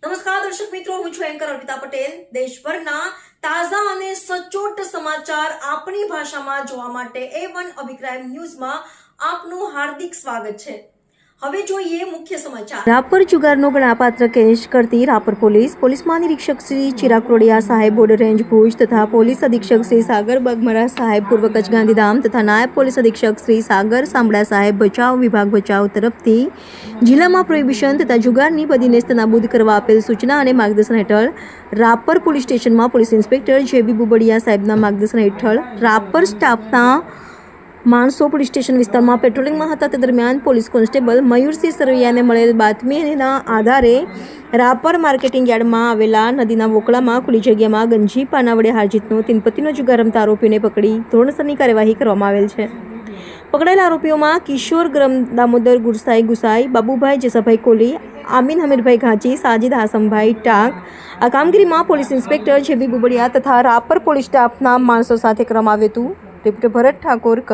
નમસ્કાર દર્શક મિત્રો, હું છું એન્કર અર્પિતા પટેલ। દેશભરના તાજા અને સચોટ સમાચાર આપણી ભાષામાં જોવા માટે A1 અભિપ્રાય ન્યૂઝમાં આપનું હાર્દિક સ્વાગત છે। હવે જોઈએ મુખ્ય સમાચાર। રાપર જુગારનો ગણાપાત્ર કેસ કરતી રાપર પોલીસ મહાનિરીક્ષક શ્રી ચિરાગ રોડિયા સાહેબ, બોર્ડર રેન્જ ભુજ તથા પોલીસ અધિક્ષક શ્રી સાગર બગમરા સાહેબ, પૂર્વ કચ્છ ગાંધીધામ તથા નાયબ પોલીસ અધિક્ષક શ્રી સાગર સાંબડા સાહેબ, બચાવ વિભાગ બચાવ તરફથી જિલ્લામાં પ્રોહિબિશન તથા જુગારની બધી નેસ્ત નાબૂદ કરવા આપેલ સૂચના અને માર્ગદર્શન હેઠળ રાપર પોલીસ સ્ટેશનમાં પોલીસ ઇન્સ્પેક્ટર જે.બી. બુબડિયા સાહેબના માર્ગદર્શન હેઠળ રાપર સ્ટાફના માણસો પોલીસ સ્ટેશન વિસ્તારમાં પેટ્રોલિંગમાં હતા। તે દરમિયાન પોલીસ કોન્સ્ટેબલ મયુરસિંહ સરવૈયાને મળેલ બાતમીના આધારે રાપર માર્કેટિંગ યાર્ડમાં આવેલા નદીના વોકળામાં ખુલ્લી જગ્યામાં ગંજી પાના વડે હારજીતનો તીનપત્તીનો જુગાર રમતા આરોપીઓને પકડી ધોરણસરની કાર્યવાહી કરવામાં આવેલ છે। પકડાયેલા આરોપીઓમાં કિશોર દામોદર ગુસાઈ, બાબુભાઈ જેસાભાઈ કોલી, આમીન હમીરભાઈ ઘાંચી, સાજીદ હાસમભાઈ ટાંક। આ કામગીરીમાં પોલીસ ઇન્સ્પેક્ટર જે.બી. બુબડિયા તથા રાપર પોલીસ સ્ટાફના માણસો સાથે કરવામાં આવ્યું હતું। રિપોર્ટર ભરત ઠાકોર, કચ્છ।